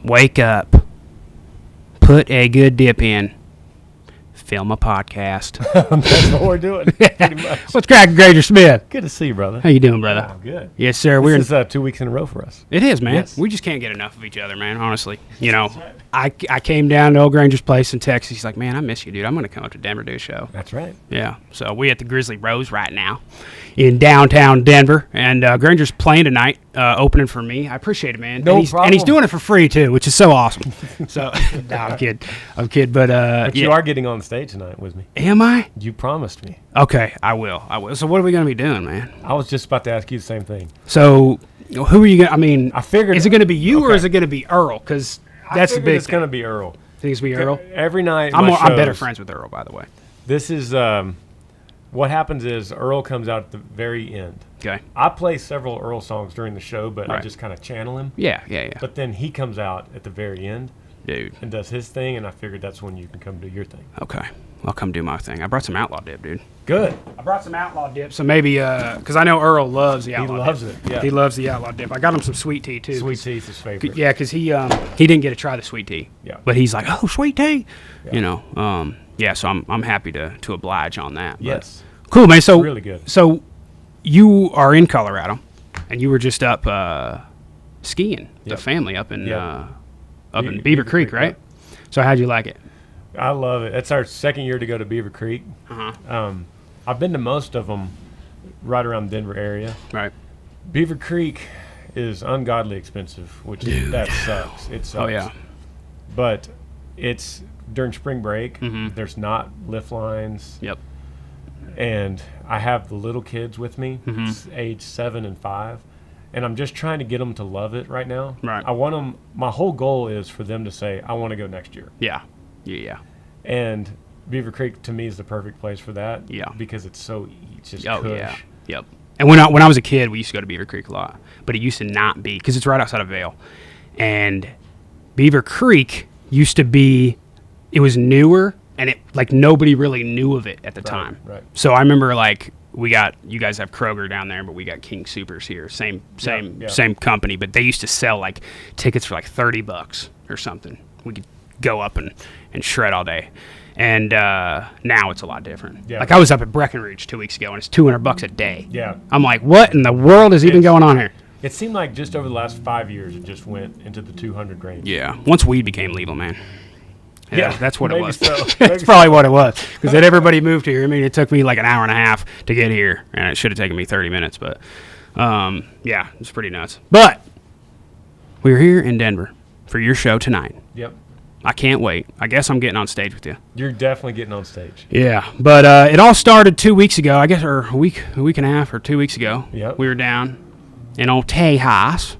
wake up, put a good dip in, film a podcast. That's what we're doing, pretty much. What's cracking, Granger Smith? Good to see you, brother. How you doing, brother? Oh, good. Yes, sir. This is 2 weeks in a row for us. It is, man. Yes. We just can't get enough of each other, man, honestly. You know, I came down to old Granger's place in Texas. He's like, man, I miss you, dude. I'm going to come up to Denver to do a show. That's right. Yeah. So we at the Grizzly Rose right now in downtown Denver. And Granger's playing tonight, opening for me. I appreciate it, man. No problem. And he's doing it for free, too, which is so awesome. So, no, I'm kidding. But yeah. You are getting on stage tonight with me. Am I? You promised me. Okay, I will. So what are we going to be doing, man? I was just about to ask you the same thing. So who are you going to, I mean, I figured. Is it going to be you or is it going to be Earl? Because that's the big It's going to be Earl. Think it's going to be Earl? Every night. I'm better friends with Earl, by the way. This is, what happens is Earl comes out at the very end. Okay. I play several Earl songs during the show, but I Right. just kind of channel him. Yeah. But then he comes out at the very end. Dude. And does his thing, and I figured that's when you can come do your thing. Okay. I'll come do my thing. I brought some outlaw dip, dude. Good. I brought some outlaw dip, so maybe, because I know Earl loves the outlaw dip. He loves it, yeah. He loves the outlaw dip. I got him some sweet tea, too. Sweet tea is his favorite. Yeah, because he didn't get to try the sweet tea. Yeah. But he's like, oh, sweet tea. Yeah. You know, yeah, so I'm happy to oblige on that. But Yes. cool, man. So Really good. So you are in Colorado, and you were just up skiing, the Yep. family up in Beaver Beaver Creek, Creek, right? yep. So how'd you like it? I love it. It's our second year to go to Beaver Creek. Uh-huh. I've been to most of them right around the Denver area. Right. Beaver Creek is ungodly expensive, which that sucks. It sucks. Oh, yeah. But it's during spring break. Mhm. There's not lift lines. Yep. And I have the little kids with me, Mhm. age 7 and 5. And I'm just trying to get them to love it right now. Right. I want them. My whole goal is for them to say, "I want to go next year." Yeah. Yeah. And Beaver Creek to me is the perfect place for that. Yeah. Because it's so it's just Oh, cush. yeah. Yep. And when I was a kid, we used to go to Beaver Creek a lot, but it used to not be because it's right outside of Vail, and Beaver Creek used to be. It was newer, and it like nobody really knew of it at the time. Right. So I remember like you guys have Kroger down there, but we got King Supers here. Same company, but they used to sell like tickets for like $30 or something. We could go up and shred all day. And now it's a lot different. Yeah. Like I was up at Breckenridge 2 weeks ago, and it's $200 a day. Yeah. I'm like, what in the world is even going on here? It seemed like just over the last 5 years, it just went into the 200 range. Yeah. Once weed became legal, man. Yeah, that's what it maybe was. so. That's probably what it was. Because then everybody moved here. I mean, it took me like an hour and a half to get here, and it should have taken me 30 minutes. But yeah, it's pretty nuts. But we're here in Denver for your show tonight. Yep. I can't wait. I guess I'm getting on stage with you. You're definitely getting on stage. Yeah, but it all started 2 weeks ago, I guess, or a week and a half, or 2 weeks ago. Yep. We were down in old Tejas,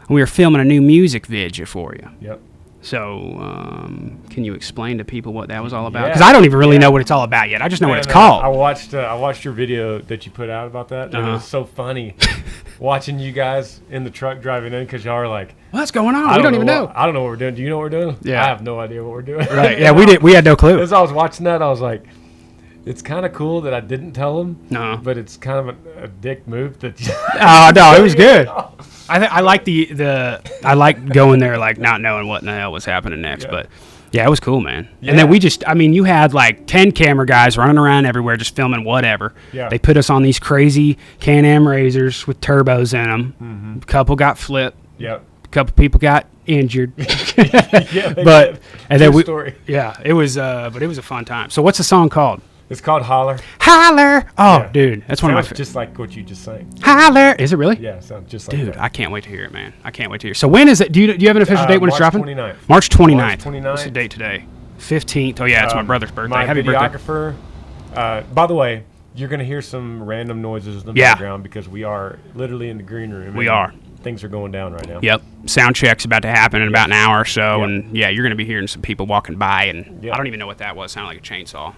and we were filming a new music video for you. Yep. So, can you explain to people what that was all about? Yeah. Because I don't even really know what it's all about yet. I just know what it's I called. watched your video that you put out about that, and it was so funny watching you guys in the truck driving in because y'all are like, What's going on? We don't even know. I don't know what we're doing. Do you know what we're doing? Yeah. I have no idea what we're doing. Right? Yeah, we had no clue. As I was watching that, I was like, it's kind of cool that I didn't tell him. No. But it's kind of a dick move that. Oh no, it was good. I like I like going there like not knowing what in the hell was happening next, Yeah. but yeah, it was cool, man. Yeah. And then you had like 10 camera guys running around everywhere just filming whatever. Yeah. They put us on these crazy Can-Am Razors with turbos in them. Mm-hmm. A couple got flipped. Yep. A couple people got injured. Yeah. But did. and then True we story. yeah, it was but it was a fun time. So what's the song called? It's called Holler. Holler. Oh, Yeah. dude, that's one of my Sounds just like what you just sang. Holler. Is it really? Yeah, it sounds just like Dude, that. I can't wait to hear it, man. I can't wait to hear. So when is it? Do you have an official date when it's March dropping? 29th. March 29th. March 29th. What's the date today? 15th. Oh yeah, it's my brother's birthday. My Happy birthday. videographer. By the way, you're going to hear some random noises in the Yeah. background because we are literally in the green room. We and are. Things are going down right now. Yep. Sound check's about to happen in about an hour or so, Yep. and yeah, you're going to be hearing some people walking by, and Yep. I don't even know what that was. It sounded like a chainsaw.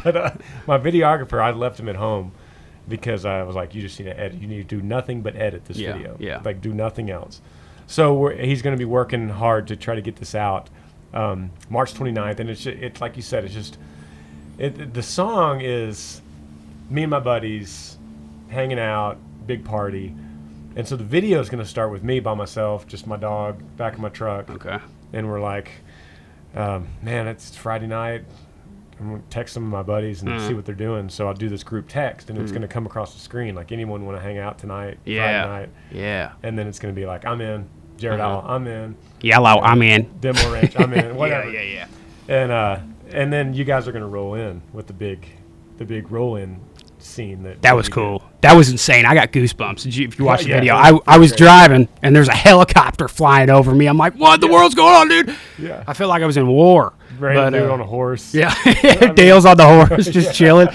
But my videographer, I left him at home because I was like, you just need to edit. You need to do nothing but edit this Yeah, video. yeah. Like, do nothing else. So he's going to be working hard to try to get this out March 29th. And it's like you said, it's just, the song is me and my buddies hanging out, big party. And so the video is going to start with me by myself, just my dog, back of my truck. Okay. And we're like, man, it's Friday night. I'm going to text some of my buddies and see what they're doing. So I'll do this group text, and it's going to come across the screen. Like, anyone want to hang out tonight, Friday night? Yeah. And then it's going to be like, I'm in. Jared Owl, I'm in. Yellow, I'm in. Demo Ranch, I'm in. Whatever. Yeah. And then you guys are going to roll in with the big roll-in scene. That was cool. That was insane. I got goosebumps. If you watch the video, I was driving, and there's a helicopter flying over me. I'm like, what the world's going on, dude? Yeah. I feel like I was in war. Random dude on a horse. Yeah. Dale's on the horse, just chilling.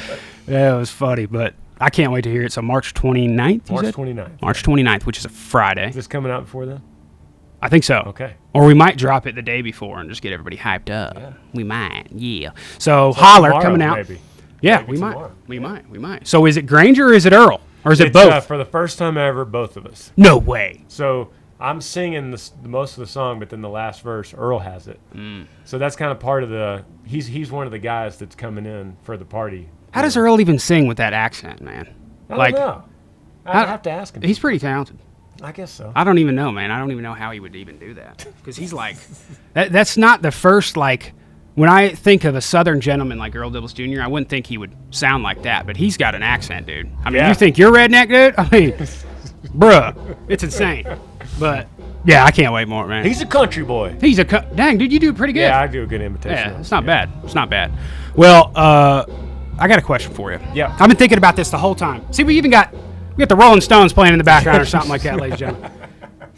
Yeah, it was funny, but I can't wait to hear it. So March 29th, March 29th. March 29th, which is a Friday. Is this coming out before then? I think so. Okay. Or we might drop it the day before and just get everybody hyped up. Yeah. We might, So Holler tomorrow, coming out. Maybe. Yeah, maybe we tomorrow. might. We might. So is it Granger or is it Earl? Or is it both? For the first time ever, both of us. No way. So I'm singing most of the song, but then the last verse, Earl has it. So that's kind of part of the. He's one of the guys that's coming in for the party. How does Earl even sing with that accent, man? I don't know. I'd have to ask him. He's pretty talented. I guess so. I don't even know, man. I don't even know how he would even do that. Because he's like, that's not the first, like, when I think of a Southern gentleman like Earl Dibbles Jr., I wouldn't think he would sound like that. But he's got an accent, dude. I mean, you think you're redneck, dude? I mean, bruh, it's insane. But, yeah, I can't wait more, man. He's a country boy. Dang, dude, you do pretty good. Yeah, I do a good imitation. Yeah, it's not bad. It's not bad. Well, I got a question for you. Yeah. I've been thinking about this the whole time. See, we got the Rolling Stones playing in the background or something like that, ladies and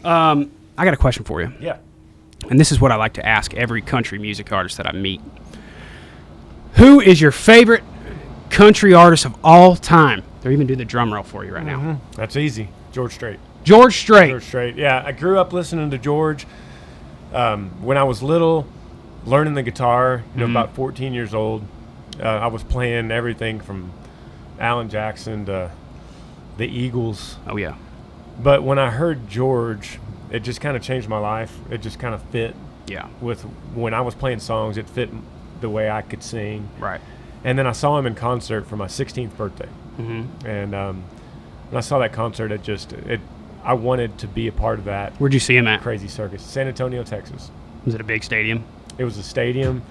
gentlemen. I got a question for you. Yeah. And this is what I like to ask every country music artist that I meet. Who is your favorite country artist of all time? They'll even do the drum roll for you right now. That's easy. George Strait. George Strait. George Strait. Yeah, I grew up listening to George when I was little, learning the guitar, about 14 years old. I was playing everything from Alan Jackson to the Eagles. Oh, yeah. But when I heard George, it just kind of changed my life. It just kind of fit. Yeah. With when I was playing songs, it fit the way I could sing. Right. And then I saw him in concert for my 16th birthday. And when I saw that concert, I wanted to be a part of that. Where'd you see him at? Crazy circus. San Antonio, Texas. Was it a big stadium? It was a stadium.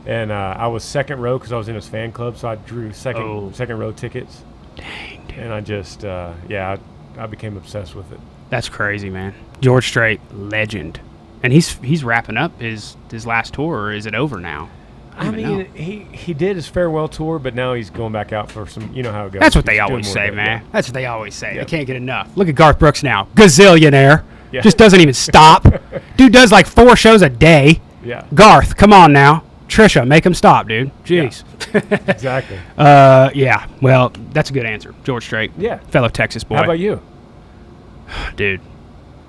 And I was second row because I was in his fan club, so I drew second row tickets. Dang, dude. And I just, I became obsessed with it. That's crazy, man. George Strait, legend. And he's wrapping up his last tour, or is it over now? I mean, he did his farewell tour, but now he's going back out for some, you know how it goes. That's what they always say, man. Yeah. That's what they always say. They can't get enough. Look at Garth Brooks now. Gazillionaire. Yeah. Just doesn't even stop. Dude does like 4 shows a day. Yeah. Garth, come on now. Trisha, make him stop, dude. Jeez. Yeah. Exactly. Yeah. Well, that's a good answer. George Strait. Yeah. Fellow Texas boy. How about you? Dude,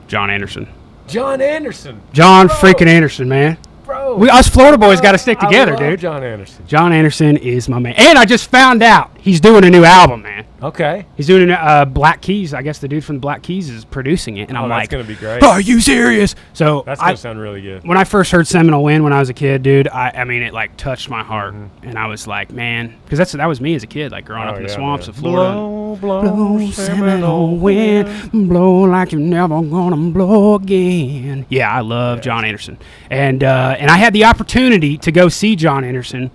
John Anderson. John Anderson. John freaking Anderson, man. Bro. Us Florida boys got to stick together, I love dude. John Anderson. John Anderson is my man. And I just found out he's doing a new album, man. Okay. He's doing Black Keys. I guess the dude from the Black Keys is producing it. And I'm like, that's going to be great. Are you serious? So that's going to sound really good. When I first heard Seminole Wind when I was a kid, dude, I mean, it like touched my heart. And I was like, man, because that was me as a kid, like growing up in the swamps of Florida. Blow, Seminole Wind, blow like you're never gonna blow again. Yeah, I love John Anderson. And I had the opportunity to go see John Anderson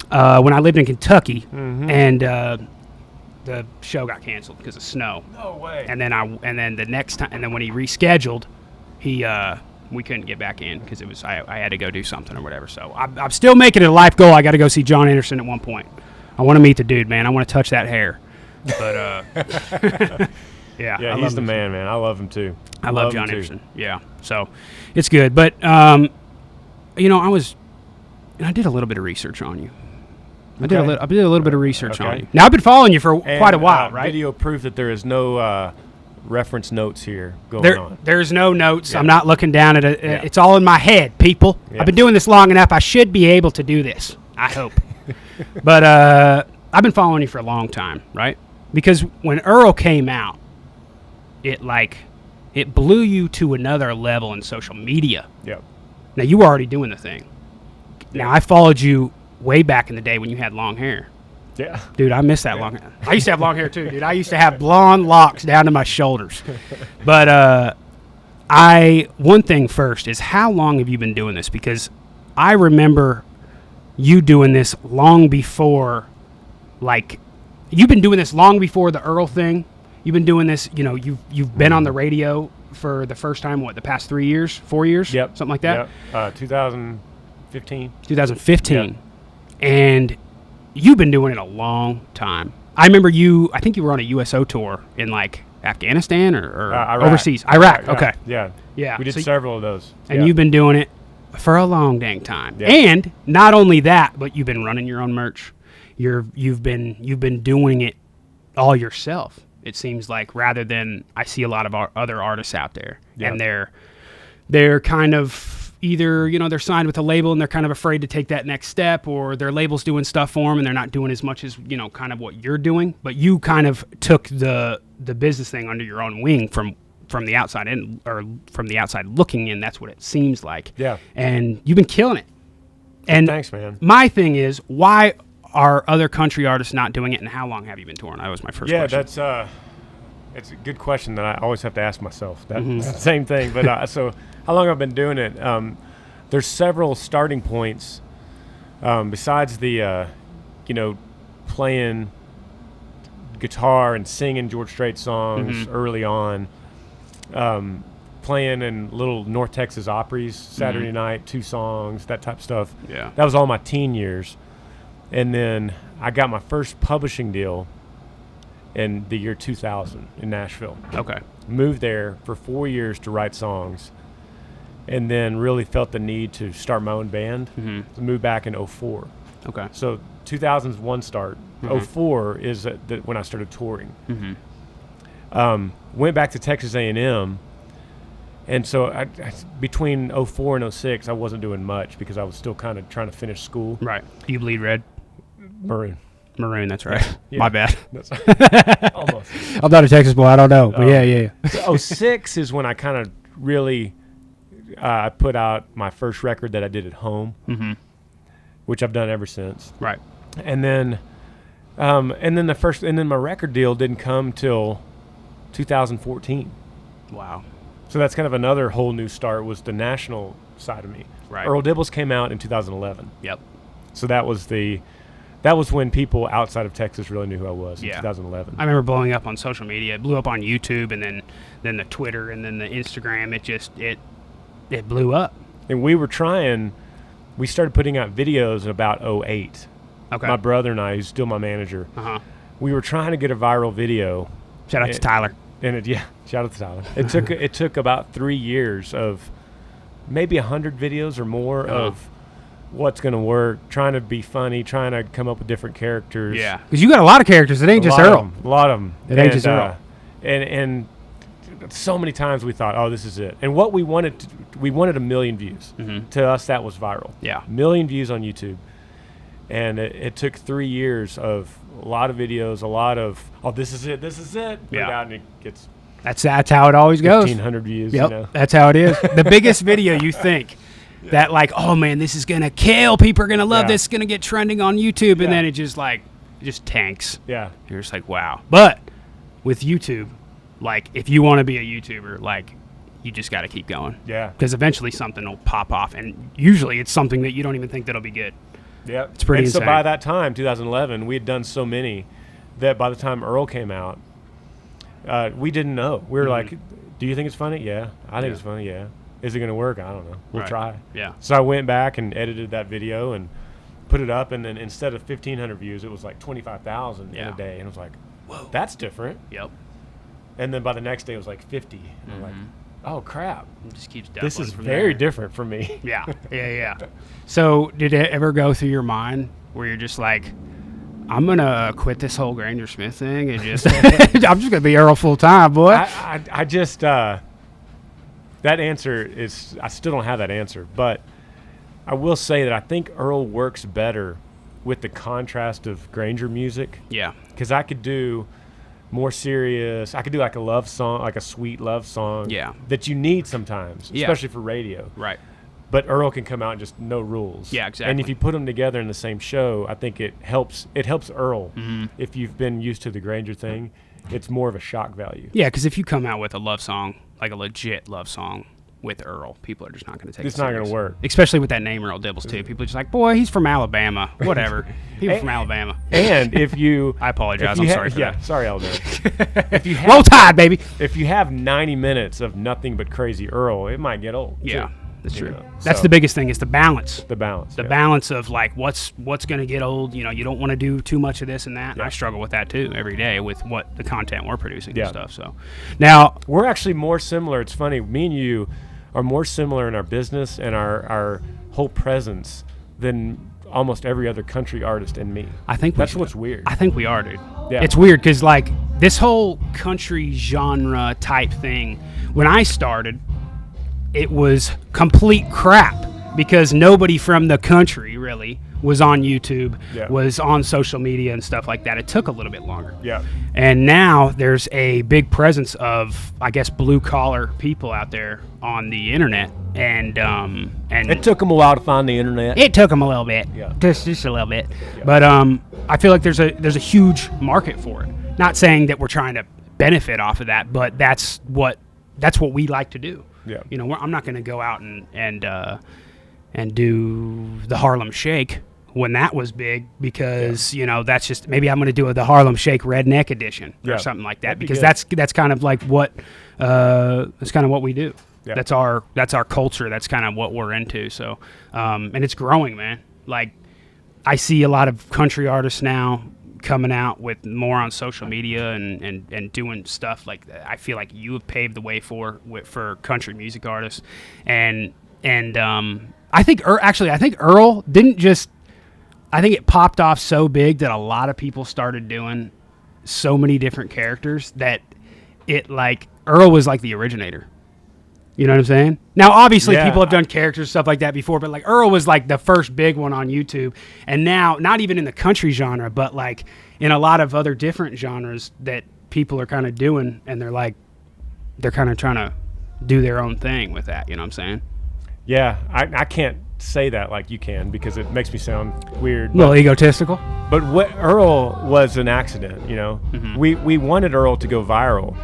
when I lived in Kentucky. And the show got canceled because of snow. No way. And then the next time, and then when he rescheduled, we couldn't get back in because I had to go do something or whatever. So I'm still making it a life goal. I got to go see John Anderson at one point. I want to meet the dude, man. I want to touch that hair. But yeah, he's the man. I love him too. I love John Anderson. Yeah, so it's good. But I did a little bit of research on you. I did a little bit of research on you. Now I've been following you for quite a while, right? Video proof that there is no reference notes here going on. There's no notes. Yeah. I'm not looking down at it. It's all in my head, people. Yeah. I've been doing this long enough. I should be able to do this. I hope. But I've been following you for a long time, right? Because when Earl came out, it blew you to another level in social media. Yep. Now you were already doing the thing. Now I followed you way back in the day when you had long hair. Yeah. Dude, I miss that long hair. I used to have long hair too, dude. I used to have blonde locks down to my shoulders. But one thing first is, how long have you been doing this? Because I remember you doing this long before, like, you've been doing this long before the Earl thing. You've been doing this, you've been on the radio for the first time, the past 3 years, 4 years? Yep. Something like that? Yep. 2015. 2015. Yep. And you've been doing it a long time. I remember I think you were on a USO tour in, like, Afghanistan or Iraq. Overseas. Iraq, okay. Yeah. Yeah. We did several of those. And you've been doing it for a long dang time. Yeah. And not only that, but you've been running your own merch. You've been doing it all yourself. It seems like, rather than, I see a lot of other artists out there, and they're kind of either, they're signed with a label and they're kind of afraid to take that next step, or their label's doing stuff for them and they're not doing as much as, kind of what you're doing. But you kind of took the business thing under your own wing from the outside in, or from the outside looking in. That's what it seems like. Yeah. And you've been killing it. And thanks, man. My thing is, why are other country artists not doing it, and how long have you been touring? That was my first question. Yeah, it's a good question that I always have to ask myself. That's the same thing. But so how long I've been doing it? There's several starting points besides the, playing guitar and singing George Strait songs early on, playing in little North Texas Opry's Saturday night, 2 songs, that type of stuff. Yeah. That was all my teen years. And then I got my first publishing deal in the year 2000 in Nashville. Okay. Moved there for 4 years to write songs, and then really felt the need to start my own band. Moved back in 04. Okay. So 2000's one start. 04 is when I started touring. Went back to Texas A&M, and so I between 04 and 06, I wasn't doing much because I was still kind of trying to finish school. Right. You bleed red? Maroon, that's right. Yeah. My bad. Almost. I'm not a Texas boy. I don't know. But yeah. So 06 is when I kind of really put out my first record that I did at home, which I've done ever since. Right. And then my record deal didn't come till 2014. Wow. So that's kind of another whole new start, was the national side of me. Right. Earl Dibbles came out in 2011. Yep. So that was when people outside of Texas really knew who I was in 2011. I remember blowing up on social media. It blew up on YouTube, and then the Twitter, and then the Instagram. It blew up. And we started putting out videos in about 08. Okay. My brother and I, who's still my manager, we were trying to get a viral video. Shout out to Tyler. Shout out to Tyler. It took about 3 years of maybe 100 videos or more of what's going to work, trying to be funny, trying to come up with different characters. Yeah. Because you got a lot of characters. It ain't just Earl. A lot of them. It ain't just Earl. And so many times we thought, oh, this is it. And what we wanted 1 million views. To us, that was viral. Yeah. 1 million views on YouTube. And it took 3 years of a lot of videos, a lot of, oh, this is it. Put it out, and it gets That's how it always goes. 1,500 views. Yep. That's how it is. The biggest video you think that, like, oh man, this is gonna kill. People are gonna love this. It's gonna get trending on YouTube, and then it just tanks. Yeah. You're just like, wow. But with YouTube, like, if you want to be a YouTuber, like, you just got to keep going. Yeah. Because eventually something will pop off, and usually it's something that you don't even think that'll be good. Yeah. It's pretty insane. So by that time, 2011, we had done so many that by the time Earl came out, we didn't know. We were like, do you think it's funny? Yeah. I think it's funny. Yeah. Is it going to work? I don't know. We'll try. Yeah. So I went back and edited that video and put it up, and then instead of 1,500 views, it was like 25,000 in a day. And I was like, whoa, that's different. Yep. And then by the next day, it was like 50. And I'm like, oh, crap. It just keeps this is from very there. different for me. Yeah. So did it ever go through your mind where you're just like, I'm going to quit this whole Granger Smith thing and just, I'm just going to be Earl full time, boy? I just, that answer is, I still don't have that answer. But I will say that I think Earl works better with the contrast of Granger music. Yeah. Because I could do more serious, I could do like a love song, like a sweet love song. Yeah. That you need sometimes, especially for radio. Right. But Earl can come out and just no rules. Yeah, exactly. And if you put them together in the same show, I think it helps. It helps Earl. Mm-hmm. If you've been used to the Granger thing, it's more of a shock value. Yeah, because if you come out with a love song, like a legit love song with Earl, people are just not going to take it It's not going to work. Especially with that name Earl Dibbles, too. People are just like, boy, he's from Alabama. Whatever. People from Alabama. And if you... I apologize. I'm sorry for that. Yeah, sorry, Alabama. If you Roll Tide, baby. If you have 90 minutes of nothing but crazy Earl, it might get old. Yeah. Too. That's true. That's the biggest thing is the balance. The balance. The balance of like what's going to get old. You know, you don't want to do too much of this and that. And I struggle with that too every day with what the content we're producing and stuff. So now we're actually more similar. It's funny. Me and you are more similar in our business and our whole presence than almost every other country artist and me. I think that's what's weird. I think we are, dude. Yeah. It's weird because like this whole country genre type thing, when I started, it was complete crap because nobody from the country really was on YouTube, was on social media and stuff like that. It took a little bit longer. Yeah. And now there's a big presence of, I guess, blue collar people out there on the internet. And it took them a while to find the internet. It took them a little bit. Yeah. Just a little bit. Yeah. But I feel like there's a huge market for it. Not saying that we're trying to benefit off of that, but that's what we like to do. Yeah. You know, I'm not going to go out and do the Harlem Shake when that was big because, you know, that's just maybe I'm going to do the Harlem Shake Redneck edition or something like that because that's kind of like what that's kind of what we do. Yeah. That's our culture. That's kind of what we're into. So and it's growing, man. Like I see a lot of country artists now coming out with more on social media and doing stuff like that. I feel like you have paved the way for country music artists, and I think Earl didn't just. I think it popped off so big that a lot of people started doing so many different characters that it like Earl was like the originator. You know what I'm saying? Now, obviously, people have done characters, stuff like that before, but like Earl was like the first big one on YouTube. And now, not even in the country genre, but like in a lot of other different genres that people are kind of doing, and they're kind of trying to do their own thing with that. You know what I'm saying? Yeah, I can't say that like you can because it makes me sound weird. A little egotistical. But what Earl was an accident, you know? Mm-hmm. We wanted Earl to go viral.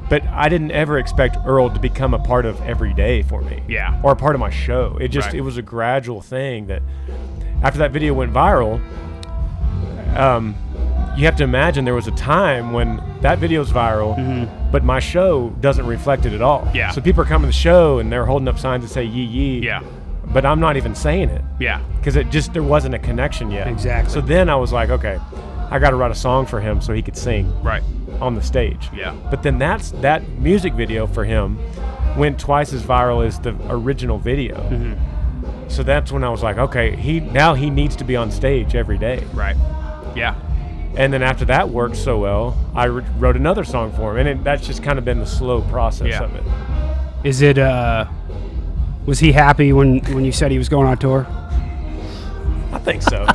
But I didn't ever expect Earl to become a part of every day for me. Yeah. Or a part of my show. It just, it was a gradual thing that after that video went viral, you have to imagine there was a time when that video's viral, but my show doesn't reflect it at all. Yeah. So people are coming to the show and they're holding up signs that say yee yee. Yeah. But I'm not even saying it. Yeah. Because there wasn't a connection yet. Exactly. So then I was like, okay, I got to write a song for him so he could sing. Right. On the stage. Yeah. But then that music video for him went twice as viral as the original video. Mm-hmm. So that's when I was like, okay, he needs to be on stage every day. Right. Yeah. And then after that worked so well, I wrote another song for him, and that's just kind of been the slow process of it. Is it? Was he happy when you said he was going on tour? I think so.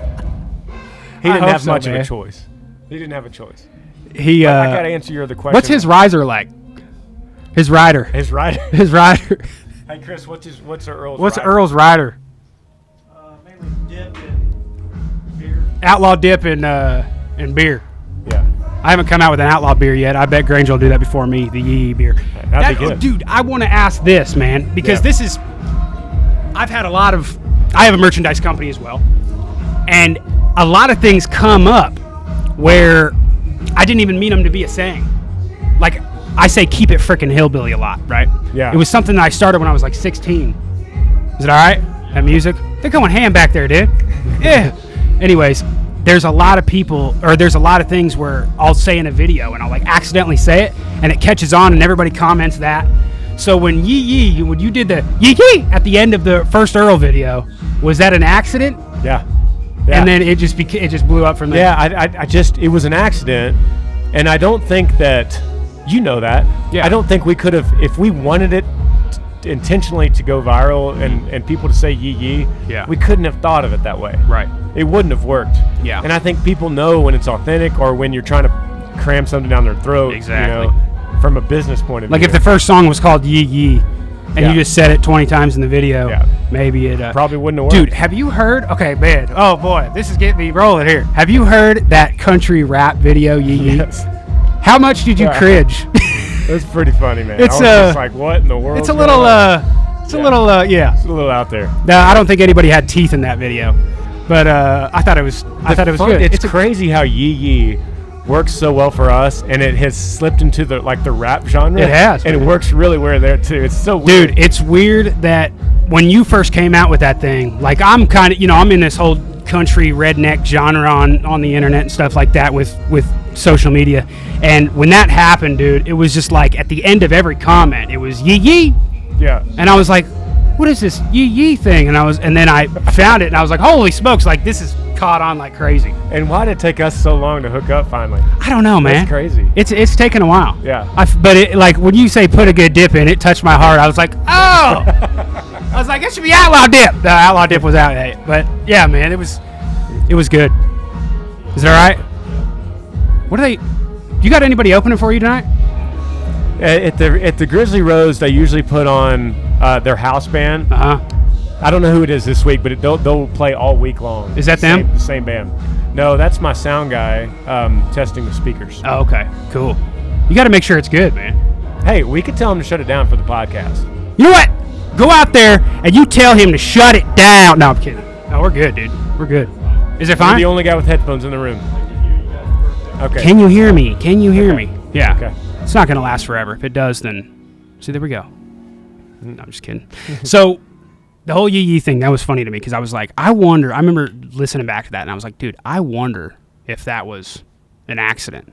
He didn't have much of a choice. He didn't have a choice. I got to answer your other question. What's his riser like? His rider. His rider. His rider. Hey Chris, what's Earl's? What's rider? Earl's rider? Mainly dip and beer. Outlaw dip and beer. Yeah. I haven't come out with an outlaw beer yet. I bet Granger will do that before me. The yee beer. That'd be good. Dude, I want to ask this, man, because this is. I have a merchandise company as well, and a lot of things come up where I didn't even mean them to be a saying. Like, I say keep it frickin' hillbilly a lot, right? Yeah. It was something that I started when I was like 16. Is it all right? That music? They're going ham back there, dude. Yeah. Anyways, there's a lot of things where I'll say in a video and I'll like accidentally say it and it catches on and everybody comments that. So when when you did the yee yee at the end of the first Earl video, was that an accident? Yeah. And then it just blew up from there. Yeah, it was an accident, and I don't think that, you know that. Yeah. I don't think we could have, if we wanted it intentionally to go viral and people to say yee yee, we couldn't have thought of it that way. Right. It wouldn't have worked. Yeah. And I think people know when it's authentic or when you're trying to cram something down their throat. Exactly. You know, from a business point of view. Like if the first song was called Yee Yee, and you just said it 20 times in the video, maybe it probably wouldn't have worked. Dude, have you heard? Okay, man. Oh boy, this is getting me rolling here. Have you heard that country rap video, Yee Yee? Yes. How much did you cringe? It's pretty funny, man. It's I was just like, what in the world? It's a little, It's a little out there. No, I don't think anybody had teeth in that video, but I thought it was good. It's crazy how Yee Yee works so well for us, and it has slipped into the rap genre. It has, and man. it works really well there too. It's so weird. Dude, it's weird that when you first came out with that thing, like I'm kind of, I'm in this whole country redneck genre on the internet and stuff like that with social media, and when that happened, dude, it was just like at the end of every comment, it was Yee Yee. Yeah. And I was like, what is this Yee Yee thing? And then I found it, and I was like, holy smokes, like this is caught on like crazy. And why did it take us so long to hook up finally? I don't know, man. That's crazy. It's taken a while. Yeah. But it, like when you say put a good dip in, it touched my heart. I was like, oh. I was like, it should be Outlaw Dip. The Outlaw Dip was out, but yeah, man, it was good. Is it all right? What are they? You got anybody opening for you tonight? At the Grizzly Rose, they usually put on their house band. I don't know who it is this week, but they'll play all week long. Is that them? The same band. No, that's my sound guy testing the speakers. Oh, okay, cool. You got to make sure it's good, man. Hey, we could tell him to shut it down for the podcast. You know what? Go out there and you tell him to shut it down. No, I'm kidding. No, we're good, dude. We're good. Is it fine? You're the only guy with headphones in the room. Okay. Can you hear me? Can you hear me? Yeah. Okay. It's not going to last forever. If it does, then... See, there we go. No, I'm just kidding. So, the whole Yee Yee thing, that was funny to me because I was like, I wonder... I remember listening back to that, and I was like, dude, I wonder if that was an accident.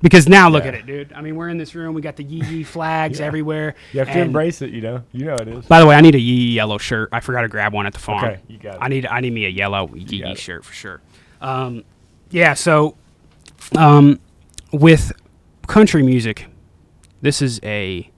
Because now, look at it, dude. I mean, we're in this room. We got the Yee Yee flags everywhere. You have to embrace it, You know it is. By the way, I need a Yee Yee yellow shirt. I forgot to grab one at the farm. Okay, you got it. I need me a yellow Yee Yee shirt for sure. So... with country music, this is a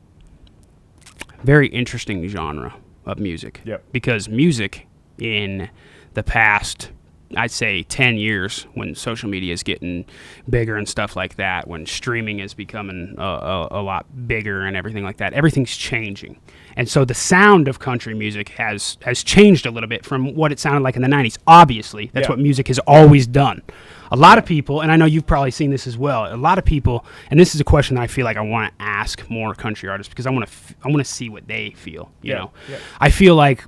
very interesting genre of music. Yep. Because music in the past, I'd say 10 years, when social media is getting bigger and stuff like that, when streaming is becoming a lot bigger and everything like that, everything's changing. And so the sound of country music has changed a little bit from what it sounded like in the 90s. Obviously, that's what music has always done. A lot of people, and I know you've probably seen this as well, a lot of people, and this is a question that I feel like I want to ask more country artists because I want to see what they feel, you know. Yeah. I feel like,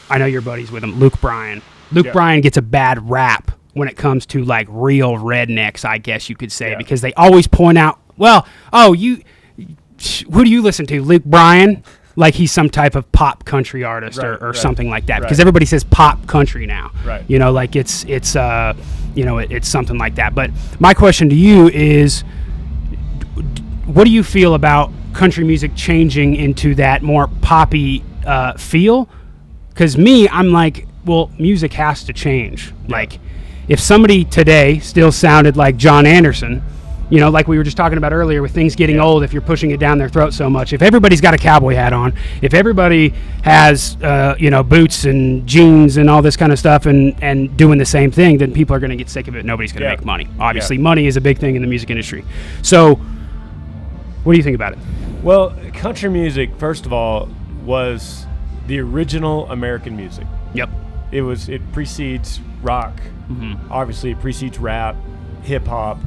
I know your buddies with him, Luke Bryan. Luke Bryan gets a bad rap when it comes to like real rednecks, I guess you could say, because they always point out, well, who do you listen to? Luke Bryan? Like he's some type of pop country artist or something like that, because everybody says pop country now. Right. You know, like it's something like that. But my question to you is, what do you feel about country music changing into that more poppy feel? Because I'm like, well, music has to change. Yeah. Like, if somebody today still sounded like John Anderson, you know, like we were just talking about earlier with things getting old, if you're pushing it down their throat so much, if everybody's got a cowboy hat on, if everybody has, boots and jeans and all this kind of stuff and doing the same thing, then people are going to get sick of it. Nobody's going to make money. Obviously, money is a big thing in the music industry. So what do you think about it? Well, country music, first of all, was the original American music. Yep. It precedes rock. Mm-hmm. Obviously, it precedes rap, hip-hop.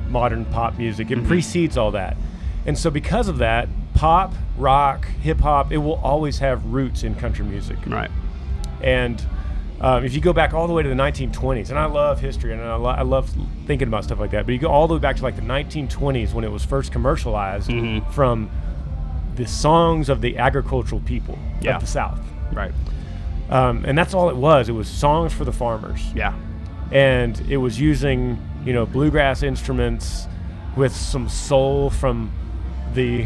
Modern pop music. It precedes all that. And so because of that, pop, rock, hip-hop, it will always have roots in country music. Right. And if you go back all the way to the 1920s, and I love history, and I love thinking about stuff like that, but you go all the way back to like the 1920s when it was first commercialized from the songs of the agricultural people of the South. Right. And that's all it was. It was songs for the farmers. Yeah. And it was using, bluegrass instruments with some soul from the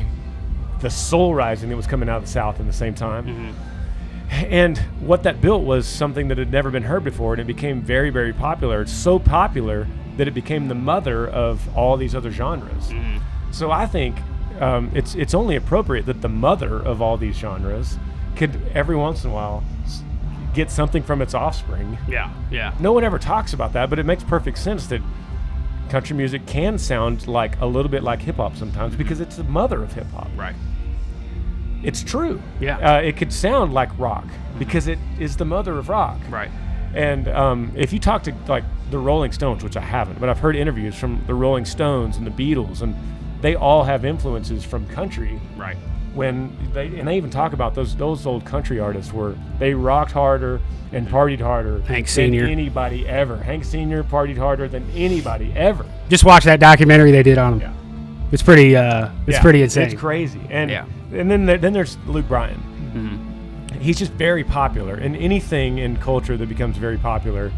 soul rising that was coming out of the South in the same time. Mm-hmm. And what that built was something that had never been heard before, and it became very, very popular. It's so popular that it became the mother of all these other genres. Mm-hmm. So I think it's only appropriate that the mother of all these genres could every once in a while get something from its offspring. Yeah, yeah. No one ever talks about that, but it makes perfect sense that country music can sound like a little bit like hip-hop sometimes because it's the mother of hip-hop. Right. it's true. Yeah. It could sound like rock because it is the mother of rock. Right. And if you talk to like the Rolling Stones, which I haven't, but I've heard interviews from the Rolling Stones and the Beatles, and they all have influences from country. Right. When they even talk about those old country artists where they rocked harder and partied harder Hank than Sr. anybody ever. Hank Sr. partied harder than anybody ever. Just watch that documentary they did on him. Yeah. It's pretty. It's pretty insane. It's crazy. And Yeah. and then there's Luke Bryan. Mm-hmm. He's just very popular, and anything in culture that becomes very popular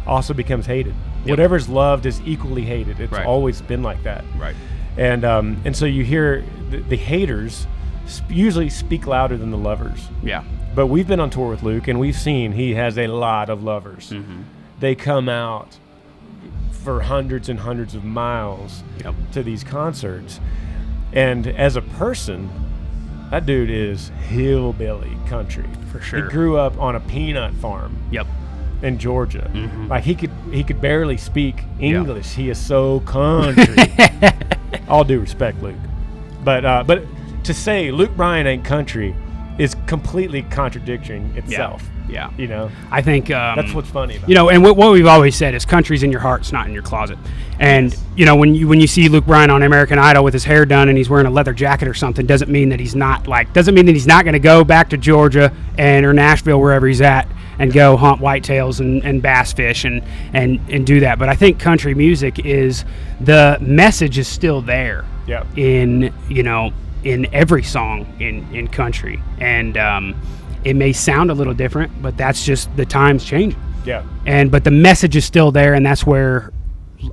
also becomes hated. Yep. Whatever's loved is equally hated. It's Right. always been like that. Right. And so you hear the haters usually speak louder than the lovers. Yeah. But we've been on tour with Luke, and we've seen he has a lot of lovers. Mm-hmm. They come out for hundreds and hundreds of miles Yep. to these concerts. And as a person, that dude is hillbilly country. For sure. He grew up on a peanut farm Yep. in Georgia. Mm-hmm. Like he could barely speak English. He is so country. All due respect, Luke. But to say Luke Bryan ain't country is completely contradicting itself. Yeah. You know, I think that's what's funny about you know, and what we've always said is country's in your heart, it's not in your closet. And you know, when you see Luke Bryan on American Idol with his hair done and he's wearing a leather jacket or something, doesn't mean that he's not going to go back to Georgia or Nashville, wherever he's at, and go hunt whitetails and bass fish and do that. But I think country music is, the message is still there. Yep. In every song in country, and it may sound a little different, but that's just the times changing. Yeah. But the message is still there, and that's where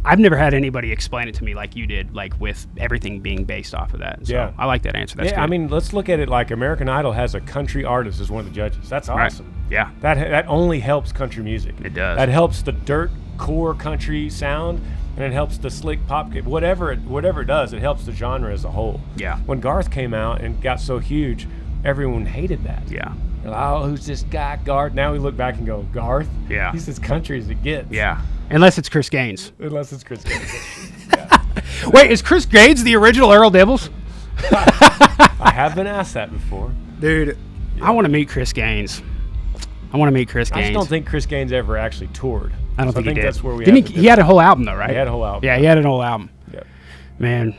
I've never had anybody explain it to me like you did, like with everything being based off of that. So Yeah. I like that answer. That's Yeah, good. I mean, let's look at it like American Idol has a country artist as one of the judges. That's Right. awesome. Yeah. That only helps country music. It does. That helps the dirt core country sound, and it helps the slick pop. Whatever it does, it helps the genre as a whole. Yeah. When Garth came out and got so huge, everyone hated that. Yeah. They're like, oh, who's this guy, Garth? Now we look back and go, Garth? Yeah. He's as country as it gets. Yeah. Unless it's Chris Gaines. Unless it's Chris Gaines. Wait, is Chris Gaines the original Earl Dibbles? I have been asked that before. Dude, I want to meet Chris Gaines. I just don't think Chris Gaines ever actually toured. I don't So think he did. that's where we Didn't have he had a whole album though, right? He had a whole album. Yeah, he had an whole album. Yep. Man,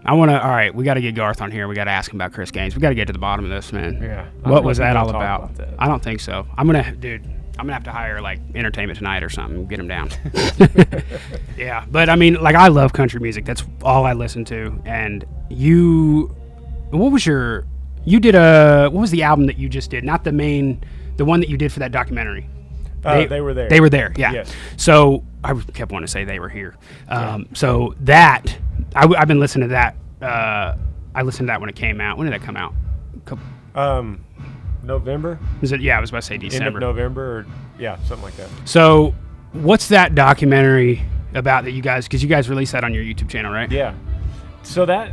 all right, we got to get Garth on here. We got to ask him about Chris Gaines. We got to get to the bottom of this, man. Yeah. What was that all Talk about? that. I don't think so. I'm going to have to hire like Entertainment Tonight or something, get him down. Yeah, but I mean, like I love country music. That's all I listen to. And what was the album that you just did? Not the one that you did for that documentary. They were there. They were there, yeah. Yes. So I kept wanting to say they were here. So that I've been listening to that. I listened to that when it came out. When did that come out? November? Is it? Yeah, I was about to say December. End of November, or something like that. So, what's that documentary about that you guys? Because you guys released that on your YouTube channel, right? Yeah. So that's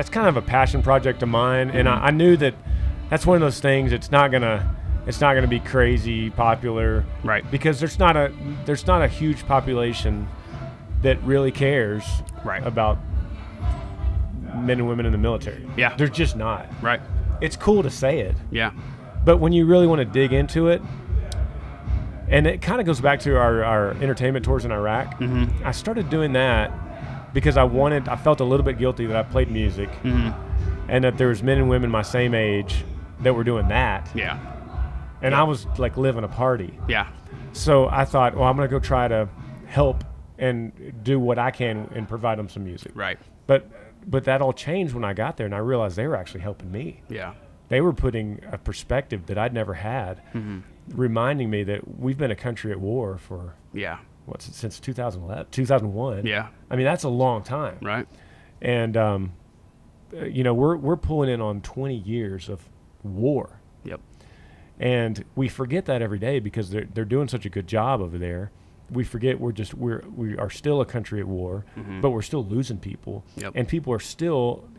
kind of a passion project of mine, and I knew that's one of those things. It's not gonna be crazy popular, Right. Because there's not a huge population that really cares, Right. about men and women in the military. Yeah. There's just not. Right. It's cool to say it, Yeah. but when you really want to dig into it, and it kind of goes back to our entertainment tours in Iraq. Mm-hmm. I started doing that because I felt a little bit guilty that I played music, Mm-hmm. and that there was men and women my same age that were doing that, Yeah. and I was like living a party. Yeah. So I thought, well, I'm gonna go try to help and do what I can and provide them some music. Right. But that all changed when I got there, and I realized they were actually helping me. Yeah. They were putting a perspective that I'd never had, reminding me that we've been a country at war for Yeah. since 2011, 2001. Yeah. I mean, that's a long time. Right. And we're pulling in on 20 years of war, Yep. and we forget that every day because they're doing such a good job over there. We forget we are still a country at war, but we're still losing people, Yep. and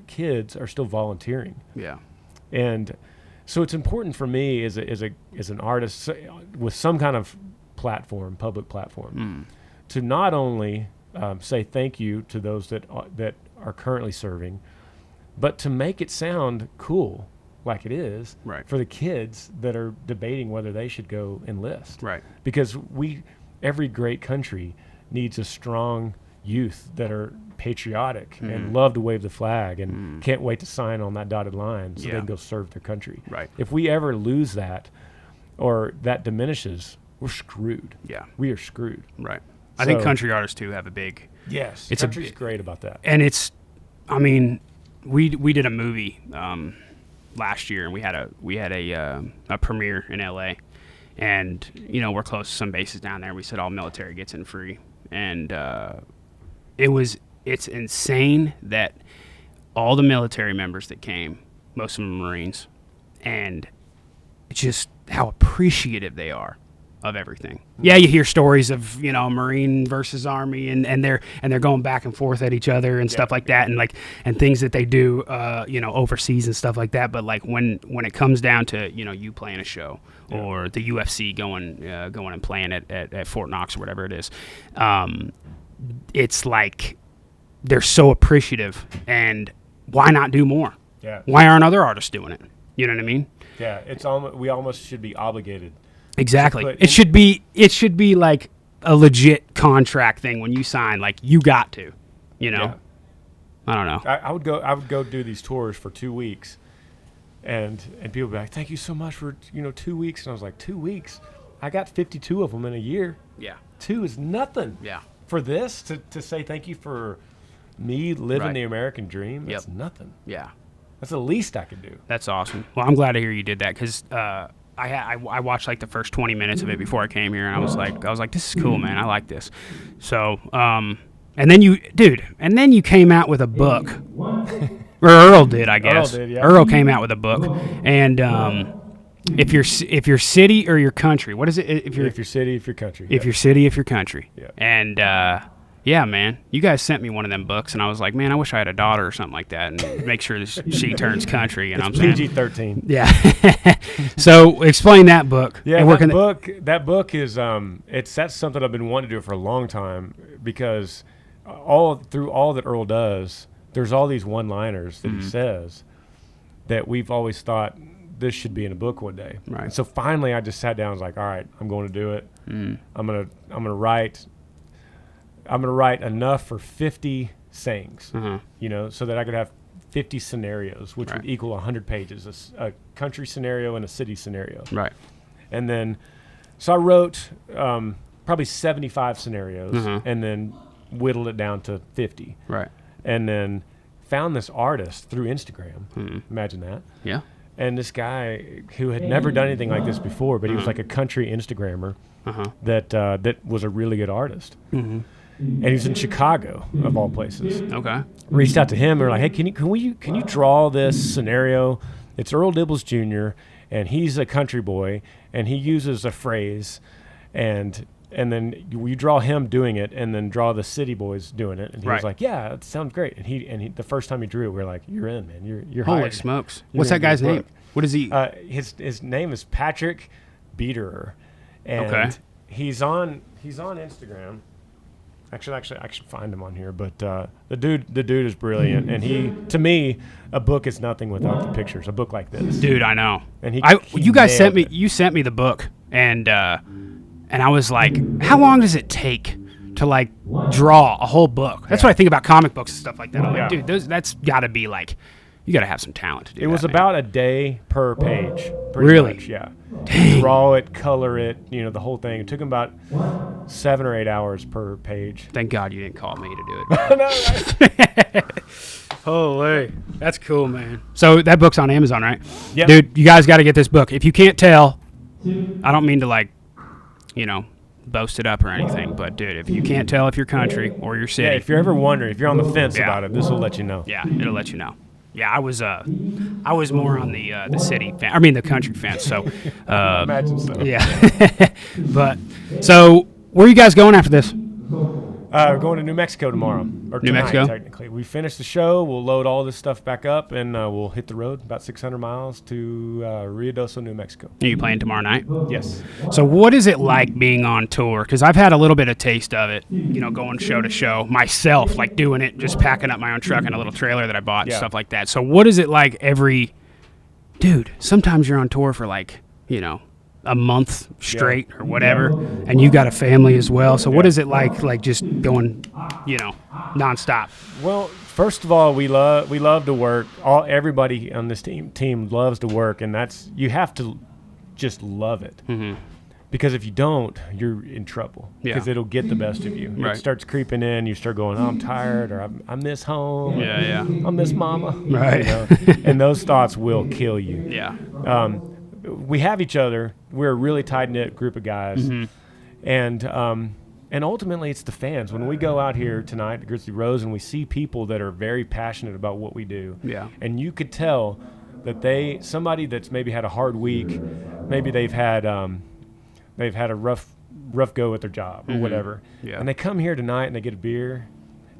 kids are still volunteering. Yeah. And so it's important for me as an artist with some kind of public platform, to not only say thank you to those that are currently serving, but to make it sound cool like it is Right. for the kids that are debating whether they should go enlist. Right. Because every great country needs a strong youth that are patriotic and love to wave the flag and can't wait to sign on that dotted line so they can go serve their country. Right. If we ever lose that or that diminishes, we're screwed. Yeah. We are screwed. Right. I think So- country artists too have a big. Yes. It's Country's great about that. And it's, I mean, we did a movie last year, and we had a premiere in LA, and we're close to some bases down there. We said all military gets in free, and it's insane that all the military members that came, most of them Marines, and just how appreciative they are of everything. Yeah, you hear stories of Marine versus Army, and they're going back and forth at each other and stuff like that, and things that they do overseas and stuff like that. But like when it comes down to you playing a show or the UFC going and playing at Fort Knox or whatever it is, it's like they're so appreciative, and why not do more? Yeah. Why aren't other artists doing it? You know what I mean? Yeah. It's almost, we almost should be obligated. Exactly. But It should be like a legit contract thing when you sign. Like you got to, Yeah. I don't know. I would go do these tours for 2 weeks, and people would be like, "Thank you so much for 2 weeks." And I was like, 2 weeks? I got 52 of them in a year. Yeah. 2 is nothing. Yeah. For this to say thank you for me living Right. the American dream. That's Yep. nothing. Yeah. That's the least I could do. That's awesome. Well, I'm glad to hear you did that because I watched like the first 20 minutes of it before I came here, and I was like, this is cool, man. I like this. So, and then you came out with a book. Or Earl did, I guess. Earl did, yeah. Earl came out with a book, and if you're city or your country, what is it? If you're city, if you're country. If you're city, if you're country. Yeah. And yeah, man, you guys sent me one of them books, and I was like, man, I wish I had a daughter or something like that, and make sure she turns country. And I'm saying PG-13. yeah. So explain that book. Yeah, And that book is that's something I've been wanting to do for a long time, because all that Earl does, there's all these one-liners that he says that we've always thought this should be in a book one day. Right. And so finally, I just sat down and was like, all right, I'm going to do it. I'm gonna write enough for 50 sayings, so that I could have 50 scenarios, which would equal 100 pages, a country scenario and a city scenario. Right. And then, so I wrote probably 75 scenarios and then whittled it down to 50. Right. And then found this artist through Instagram. Imagine that. Yeah. And this guy who had never done anything like this before, but he was like a country Instagrammer that was a really good artist. And he was in Chicago, of all places. Okay. Reached out to him and were like, hey, can you draw this scenario? It's Earl Dibbles Jr., and he's a country boy, and he uses a phrase, and then you draw him doing it, and then draw the city boys doing it. And he was like, yeah, that sounds great. And he the first time he drew it, we were like, you're in, man. You're Holy hired. smokes. You're What's that gonna guy's do a name? book. What is he? His name is Patrick Biederer, and he's on Instagram. Actually, I should find him on here. But the dude is brilliant, and to me, a book is nothing without the pictures. A book like this, Dude, I know. And you guys sent me. nailed it. You sent me the book, and I was like, how long does it take to like draw a whole book? That's what I think about comic books and stuff like that. I'm like, dude, that's got to be like, you got to have some talent to do. It was man. about a day per page. Pretty Really? much, yeah. Dang. Draw it, color it, the whole thing. It took him about 7 or 8 hours per page. Thank God you didn't call me to do it. Holy, that's cool, man. So that book's on Amazon, right? Yep. Dude, you guys got to get this book. If you can't tell, I don't mean to like, boast it up or anything, but dude, if you can't tell if you're country or your city, Yeah, if you're ever wondering, if you're on the fence Yeah. about it, this will let you know. yeah, it'll let you know. Yeah, I was more on the city fan. I mean the country fence. So, Imagine so. yeah. But so, where are you guys going after this? We're going to New Mexico tomorrow. Or New tonight, Mexico? technically. We finish the show. We'll load all this stuff back up, and we'll hit the road about 600 miles to Ruidoso, New Mexico. Are you playing tomorrow night? Yes. So what is it like being on tour? Because I've had a little bit of taste of it, going show to show myself, like doing it, just packing up my own truck in a little trailer that I bought and stuff like that. So what is it like dude, sometimes you're on tour for a month straight or whatever, and you got a family as well. So what is it like just going, nonstop? Well, first of all, we love to work. Everybody on this team loves to work, and you have to just love it. Mm-hmm. Because if you don't, you're in trouble. Because it'll get the best of you. Right. It starts creeping in. You start going, I'm tired, or I miss home. Yeah. I miss mama. Right. And those thoughts will kill you. Yeah. We have each other. We're a really tight-knit group of guys. Mm-hmm. And ultimately, it's the fans. When we go out here tonight at Grizzly Rose and we see people that are very passionate about what we do, and you could tell that somebody that's maybe had a hard week, maybe they've had a rough go at their job or whatever, and they come here tonight and they get a beer,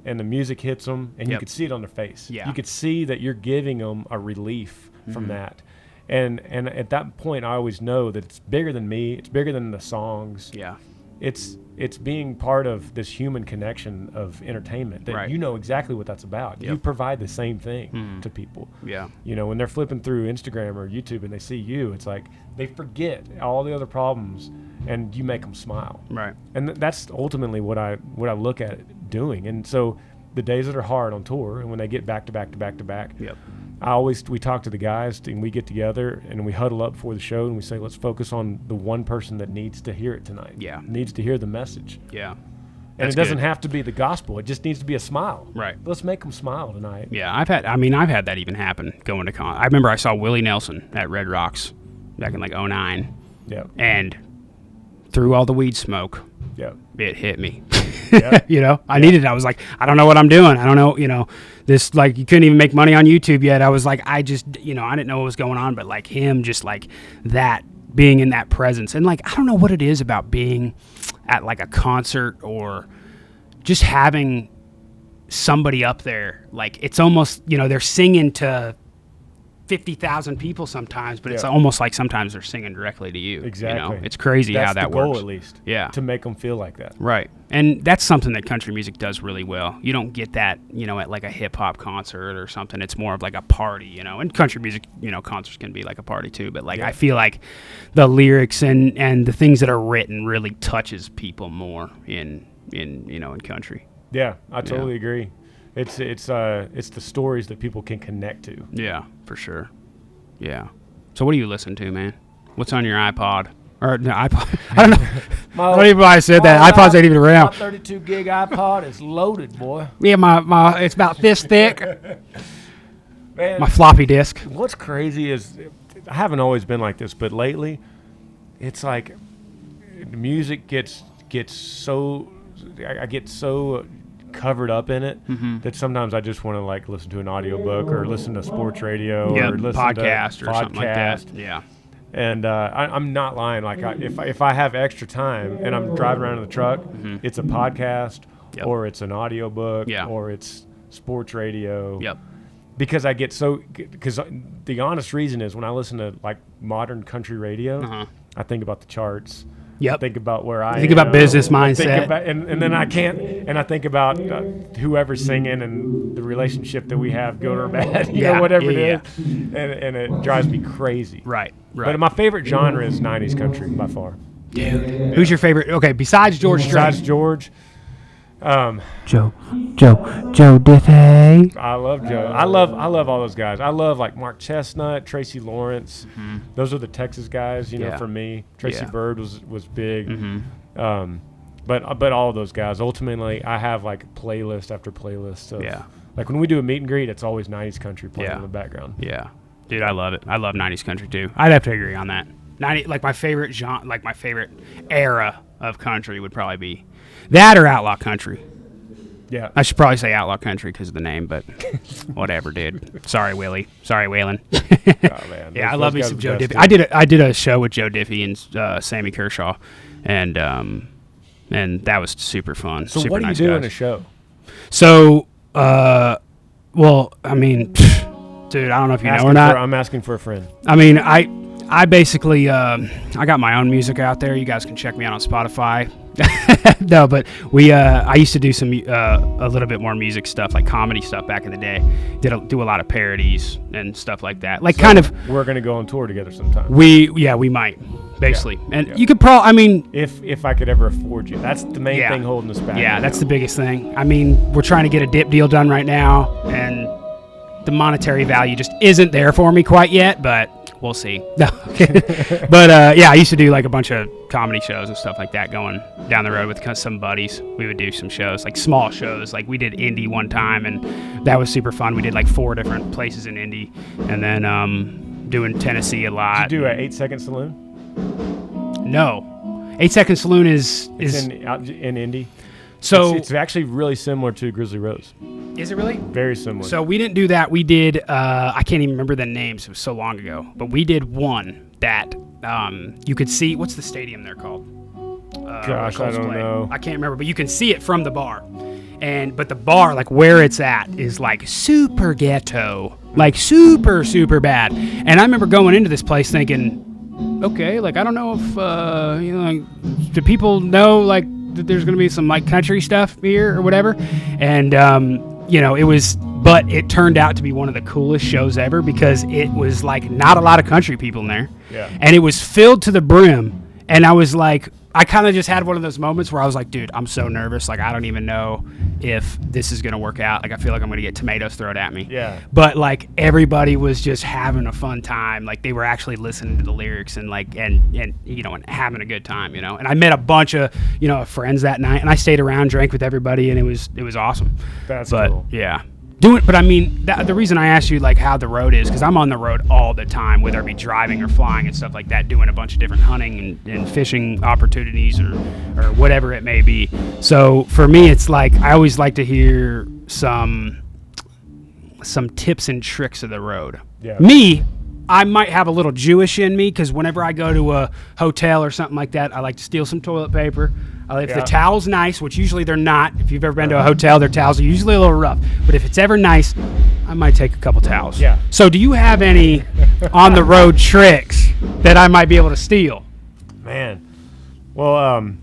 and the music hits them, and you could see it on their face. Yeah. You could see that you're giving them a relief from that. And at that point, I always know that it's bigger than me. It's bigger than the songs. Yeah. It's being part of this human connection of entertainment that you know exactly what that's about. Yep. You provide the same thing to people. Yeah. When they're flipping through Instagram or YouTube and they see you, it's like they forget all the other problems and you make them smile. Right. And that's ultimately what I look at it doing. And so the days that are hard on tour and when they get back to back to back to back, we talk to the guys and we get together and we huddle up before the show and we say, let's focus on the one person that needs to hear it tonight. Yeah. Needs to hear the message. Yeah. And it doesn't have to be the gospel. It just needs to be a smile. Right. Let's make them smile tonight. Yeah. I've had that even happen going to con. I remember I saw Willie Nelson at Red Rocks back in like 2009. Yeah. And through all the weed smoke, it hit me. I needed it. I was like, I don't know what I'm doing. I don't know, this, like, you couldn't even make money on YouTube yet. I was like, I just, I didn't know what was going on, but like him, just like that, being in that presence. And like, I don't know what it is about being at like a concert or just having somebody up there. Like, it's almost, they're singing to 50,000 people sometimes, but it's almost like sometimes they're singing directly to you. Exactly. It's crazy how that works. That's the goal, at least. Yeah. To make them feel like that. Right. And that's something that country music does really well. You don't get that, at like a hip hop concert or something. It's more of like a party, and country music, concerts can be like a party too. But like, I feel like the lyrics and the things that are written really touches people more in country. Yeah, I totally agree. It's the stories that people can connect to. Yeah, for sure. Yeah. So what do you listen to, man? What's on your iPod? Or no, iPod? I don't know. I don't even know why I said that. iPods ain't even around. My 32 gig iPod is loaded, boy. Yeah, my it's about this thick. Man, my floppy disk. What's crazy is I haven't always been like this, but lately, it's like music gets so I get so covered up in it that sometimes I just want to like listen to an audiobook or listen to sports radio or listen podcast to or something like that. Yeah. And I'm not lying. Like if I have extra time and I'm driving around in the truck, it's a podcast or it's an audiobook or it's sports radio. Yep. Because because the honest reason is when I listen to like modern country radio, I think about the charts. Yep. Think about where I think about business mindset. And then I can't, and I think about whoever's singing and the relationship that we have, good or bad, whatever it is. And it drives me crazy. Right. But my favorite genre is 90s country by far. Dude. Who's your favorite? Okay, besides George Strait. Besides George. Joe Diffie. I love Joe. I love all those guys. I love like Mark Chestnut, Tracy Lawrence. Those are the Texas guys, for me. Tracy Bird was big. But all of those guys. Ultimately, I have like playlist after playlist of like when we do a meet and greet, it's always 90s country playing in the background. Yeah. Dude, I love it. I love 90s country too. I'd have to agree on that. 90, like my favorite genre, like my favorite era of country would probably be that or outlaw country. Yeah. I should probably say outlaw country because of the name, but whatever, dude. Sorry, Willie. Sorry, Waylon. Oh, man. Yeah, I love me some Joe Diffie. I did a show with Joe Diffie and Sammy Kershaw, and and that was super fun. So super what do nice you do guys. in a show? So, well, I mean, dude, I don't know if you know or not. I'm asking for a friend. I mean, I basically, I got my own music out there. You guys can check me out on Spotify. No, but I used to do some, a little bit more music stuff, like comedy stuff back in the day. Do a lot of parodies and stuff like that. Like We're going to go on tour together sometime. we might, basically. Yeah, and you could probably, I mean. If I could ever afford you. That's the main thing holding us back. Yeah, that's the biggest thing. I mean, we're trying to get a dip deal done right now, and the monetary value just isn't there for me quite yet, but we'll see. No, but I used to do like a bunch of comedy shows and stuff like that going down the road with some buddies. We would do some shows, like small shows. Like we did Indy one time, and that was super fun. We did like 4 different places in Indy, and then doing Tennessee a lot. Did you do an 8-Second Saloon? No. 8-Second Saloon is in Indy. So it's actually really similar to Grizzly Rose. Is it really? Very similar. So we didn't do that. We did, I can't even remember the names. It was so long ago. But we did one that you could see. What's the stadium they're called? Gosh, I don't know. I can't remember. But you can see it from the bar. But the bar, like where it's at, is like super ghetto. Like super, super bad. And I remember going into this place thinking, okay, like I don't know if, like, do people know, like, that there's going to be some like country stuff here or whatever, and it turned out to be one of the coolest shows ever because it was like not a lot of country people in there, and it was filled to the brim, and I was like, I kind of just had one of those moments where I was like, dude, I'm so nervous, like I don't even know if this is going to work out. Like I feel like I'm going to get tomatoes thrown at me. Yeah. But like everybody was just having a fun time. Like they were actually listening to the lyrics and like and having a good time, And I met a bunch of, friends that night, and I stayed around, drank with everybody, and it was awesome. That's cool. Yeah. But I mean, the reason I asked you like how the road is, because I'm on the road all the time, whether I be driving or flying and stuff like that, doing a bunch of different hunting and fishing opportunities or whatever it may be. So for me, it's like I always like to hear some tips and tricks of the road. Yeah. Me, I might have a little Jewish in me because whenever I go to a hotel or something like that, I like to steal some toilet paper. If the towel's nice, which usually they're not. If you've ever been to a hotel, their towels are usually a little rough. But if it's ever nice, I might take a couple towels. Yeah. So do you have any on-the-road tricks that I might be able to steal? Man. Well, I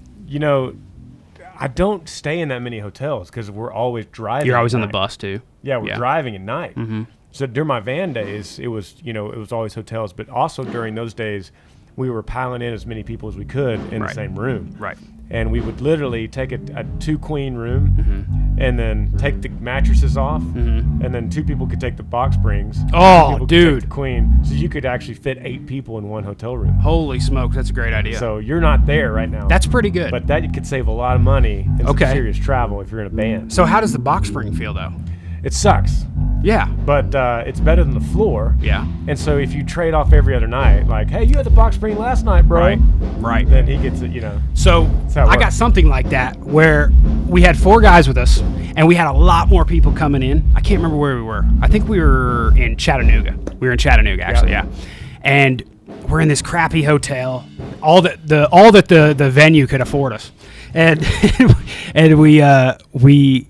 don't stay in that many hotels because we're always driving. You're always on the bus, too. Yeah, we're driving at night. Mm-hmm. So during my van days, it was always hotels. But also during those days, we were piling in as many people as we could in the same room. Right. And we would literally take a 2-queen room and then take the mattresses off, and then 2 people could take the box springs. Oh, dude. Take the queen. So you could actually fit 8 people in one hotel room. Holy smokes, that's a great idea. So you're not there right now. That's pretty good. But that could save a lot of money and some serious travel if you're in a band. So how does the box spring feel, though? It sucks. Yeah. But it's better than the floor. Yeah. And so if you trade off every other night, like, hey, you had the box spring last night, bro. Right. Then he gets it, So I got something like that where we had 4 guys with us, and we had a lot more people coming in. I can't remember where we were. I think we were in Chattanooga. We were in Chattanooga, actually, yeah. And we're in this crappy hotel, all that the venue could afford us. And and we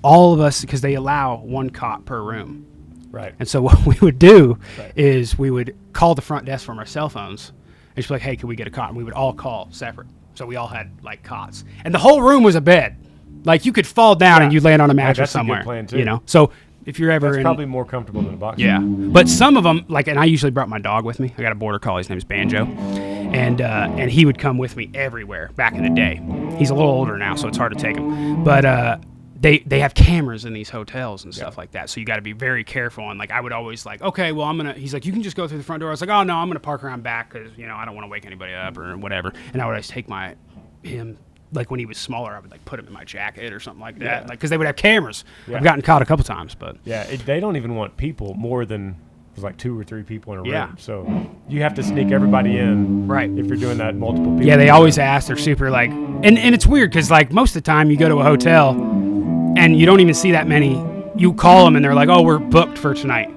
all of us, because they allow 1 cot per room. Right. And so what we would do is we would call the front desk from our cell phones and just be like, hey, can we get a cot? And we would all call separate. So we all had like cots. And the whole room was a bed. Like you could fall down and you land on a mattress somewhere. That's a good plan too. So if you're ever That's probably more comfortable than a box. Yeah. But some of them, like, and I usually brought my dog with me. I got a border collie. His name's Banjo. And he would come with me everywhere back in the day. He's a little older now, so it's hard to take him. But they have cameras in these hotels and stuff like that, so you got to be very careful. And like I would always like, okay, well he's like, you can just go through the front door. I was like, oh no, I'm gonna park around back because I don't want to wake anybody up or whatever. And I would always take him like when he was smaller, I would like put him in my jacket or something like that, like because they would have cameras. I've gotten caught a couple times, but they don't even want people more than there's like 2 or 3 people in a room. So you have to sneak everybody in, if you're doing that multiple people. Yeah, they always ask. They're super like, and it's weird because like most of the time you go to a hotel and you don't even see that many. You call them and they're like, oh, we're booked for tonight.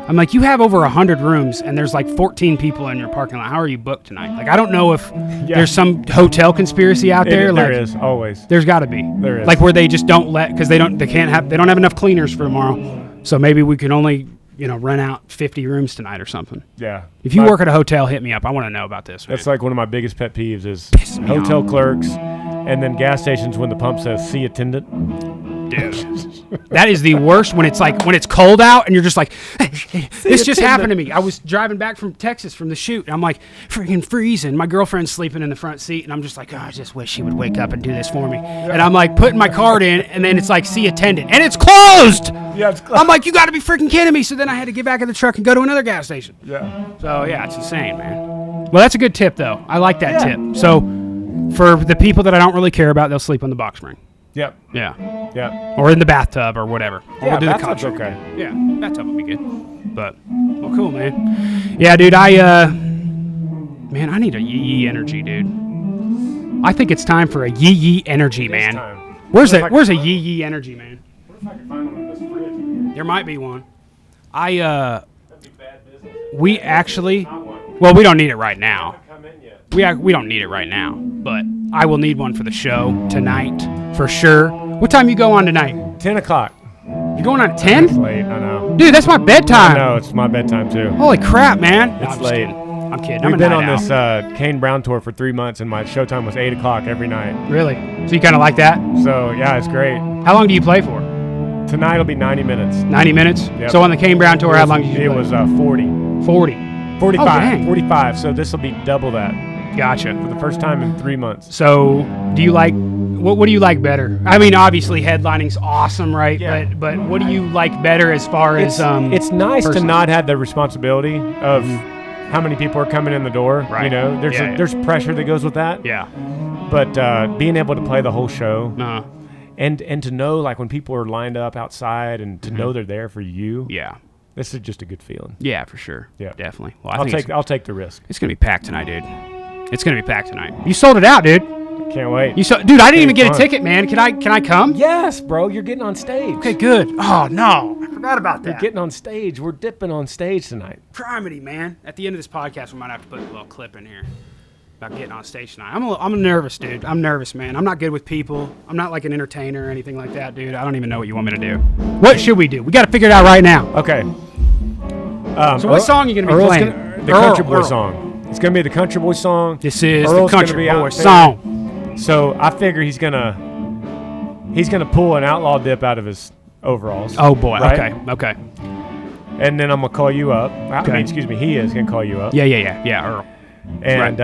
I'm like, you have over 100 rooms, and there's like 14 people in your parking lot. How are you booked tonight? Like, I don't know if there's some hotel conspiracy out there. There is always. There's got to be. There is. Like where they just don't let because they don't have enough cleaners for tomorrow. So maybe we can only rent out 50 rooms tonight or something. Yeah. If you work at a hotel, hit me up. I want to know about this. Man. That's like one of my biggest pet peeves is Piss me hotel off. clerks, and then gas stations when the pump says "see attendant." Dude, that is the worst when it's cold out and you're just like, this just happened to me. I was driving back from Texas from the shoot. And I'm like freaking freezing. My girlfriend's sleeping in the front seat and I'm just like, oh, I just wish she would wake up and do this for me. And I'm like putting my card in and then it's like, see attendant. And it's closed. Yeah, it's closed. I'm like, you got to be freaking kidding me. So then I had to get back in the truck and go to another gas station. Yeah. So yeah, it's insane, man. Well, that's a good tip though. I like that tip. So for the people that I don't really care about, they'll sleep on the box spring. Yep. Yeah. Yeah. Or in the bathtub or whatever. Or we'll do the bathtub's concert. okay. Yeah, bathtub would be good. But, well, cool, man. Yeah, dude, man, I need a yee energy, dude. I think it's time for a yee energy, man. Time. Where's a yee energy, man? What if I can find one in this fridge? There might be one. That'd be bad business. We actually, Not one. well, we don't need it right now. Come in yet? We don't need it right now, but I will need one for the show tonight for sure. What time you go on tonight? 10 o'clock. You going on at It's 10? late. I know. Dude, that's my bedtime. I know. It's my bedtime too. Holy crap, man. No, It's I'm just late. kidding. I'm kidding. We've I'm been a on night this owl. Kane Brown tour for 3 months, and my showtime was 8 o'clock every night. Really? So you kind of like that? So yeah, it's great. How long do you play for? Tonight will be 90 minutes. 90 minutes? Yep. So on the Kane Brown tour, how long did you It play? was 40. 40. 45. Oh, dang. 45. So this will be double that Gotcha. for the first time in 3 months. So do you like, what do you like better? I mean, obviously headlining's awesome, right? Yeah. But what do you like better as far as It's nice to person? not have the responsibility of how many people are coming in the door. Right. You know, there's pressure that goes with that. Yeah. But being able to play the whole show Uh, and to know like when people are lined up outside and to know they're there for you. yeah. This is just a good feeling. Yeah, for sure. Yeah. Definitely. Well, I'll take the risk. it's going to be packed tonight, dude. It's going to be packed tonight. You sold it out, dude. Can't wait. Dude, I didn't even get a fun. ticket, man. Can I come? Yes, bro. You're getting on stage. Okay, good. Oh, no. I forgot about You're that. getting on stage. We're dipping on stage tonight. Criminy, man. At the end of this podcast, we might have to put a little clip in here about getting on stage tonight. I'm nervous, dude. I'm nervous, man. I'm not good with people. I'm not like an entertainer or anything like that, dude. I don't even know what you want me to do. What should we do? We got to figure it out right now. Okay. So what song are you going to be Earl's playing? the Country Boy song. It's going to be the Country Boy song. This is Earl's the gonna Country be out Boy there. song. So I figure he's gonna pull an outlaw dip out of his overalls. Oh, boy. right? Okay. And then I'm gonna call you up. I Okay. mean, excuse me. He is gonna call you up. Yeah, Earl. And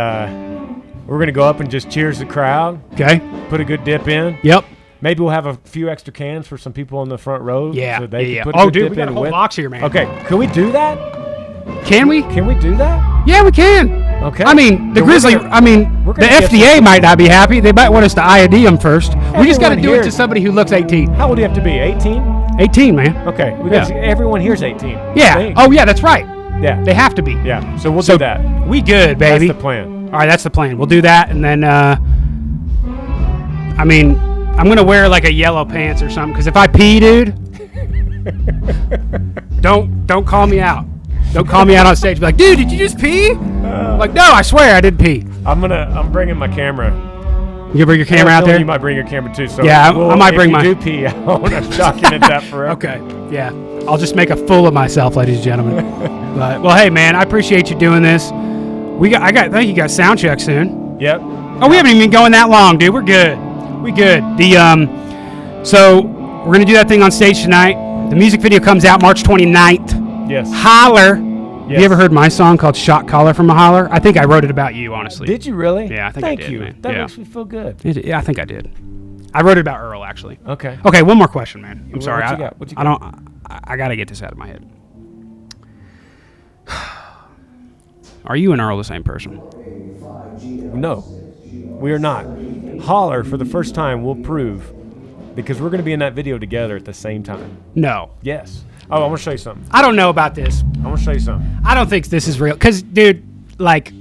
we're gonna go up and just cheers the crowd. Okay. Put a good dip in. Yep. Maybe we'll have a few extra cans for some people in the front row. Yeah. So they yeah. can put a Oh, good dude, dip we got in a whole with. box here, man. Okay. Can we do that? Can we? Can we do that? Yeah, we can. Okay. I mean, the Then we're Grizzly. gonna- I mean, we're the gonna get FDA might not be happy. They might want us to IOD them first. We just got to Everyone do it here- to somebody who looks 18. How old do you have to be? 18? 18, man. Okay. Yeah. Everyone here's 18. I Yeah. think. Oh, yeah, that's right. Yeah. They have to be. Yeah. So we'll So do that. we good, That's baby. the plan. All right, that's the plan. We'll do that, and then, I mean, I'm gonna wear like a yellow pants or something. Because if I pee, dude, don't call me out. Don't call me out on stage. Be like, dude, did you just pee? Like, no, I swear I did pee. I'm bringing my camera. You bring your camera out there. You might bring your camera too. So Yeah, I might bring if my- you do pee, I want to document that forever. Okay. Yeah. I'll just make a fool of myself, ladies and gentlemen. But, well, hey, man, I appreciate you doing this. I think you got sound check soon. Yep. Oh, we haven't even been going that long, dude. We're good. We good. So we're gonna do that thing on stage tonight. The music video comes out March 29th. Yes. Holler. Have Yes. you ever heard my song called "Shot Caller" from a Holler? I think I wrote it about you, honestly. Did you really? Yeah, I think I Thank did, you. man. That Yeah. makes me feel good. Yeah, I think I did. I wrote it about Earl, actually. Okay. Okay, one more question, man. I'm What sorry. you got? What you I got? don't. I got to get this out of my head. Are you and Earl the same person? No, we are not. Holler for the first time will prove, because we're going to be in that video together at the same time. No. Yes. Oh, I'm going to show you something. I don't know about this. I'm going to show you something. I don't think this is real. Because, dude, like,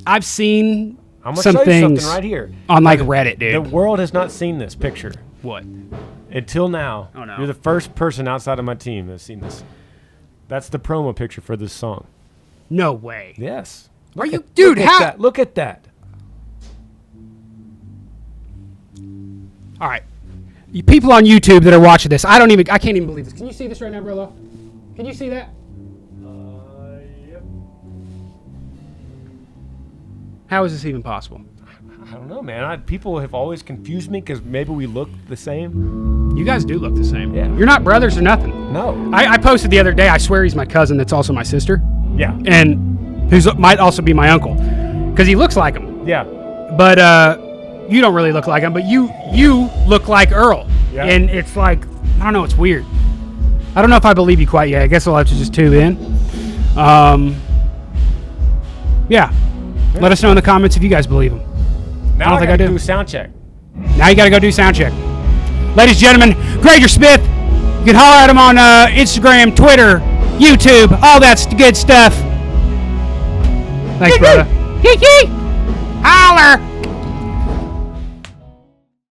I've seen I'm going to some show you things something right here. on, like, Reddit, dude. The world has not seen this picture What? until now. Oh, no. You're the first person outside of my team that's seen this. That's the promo picture for this song. No way. Yes. Are you, dude? How? Look at that. All right, you people on YouTube that are watching this, I can't even believe this. Can you see this right now, Brillo? Can you see that? Yep. How is this even possible? I don't know, man. People have always confused me because maybe we look the same. You guys do look the same. Yeah. You're not brothers or nothing. No. I posted the other day, I swear he's my cousin that's also my sister. Yeah. And who might also be my uncle. Because he looks like him. Yeah. But you don't really look like him, but you look like Earl. Yeah. And it's like, I don't know, it's weird. I don't know if I believe you quite yet. I guess I'll have to just tune in. Yeah. Let us know in the comments if you guys believe him. Now I gotta do a sound check. Now you got to go do sound check. Ladies and gentlemen, Granger Smith. You can holler at him on Instagram, Twitter, YouTube, all that good stuff. Thanks, brother. Holler!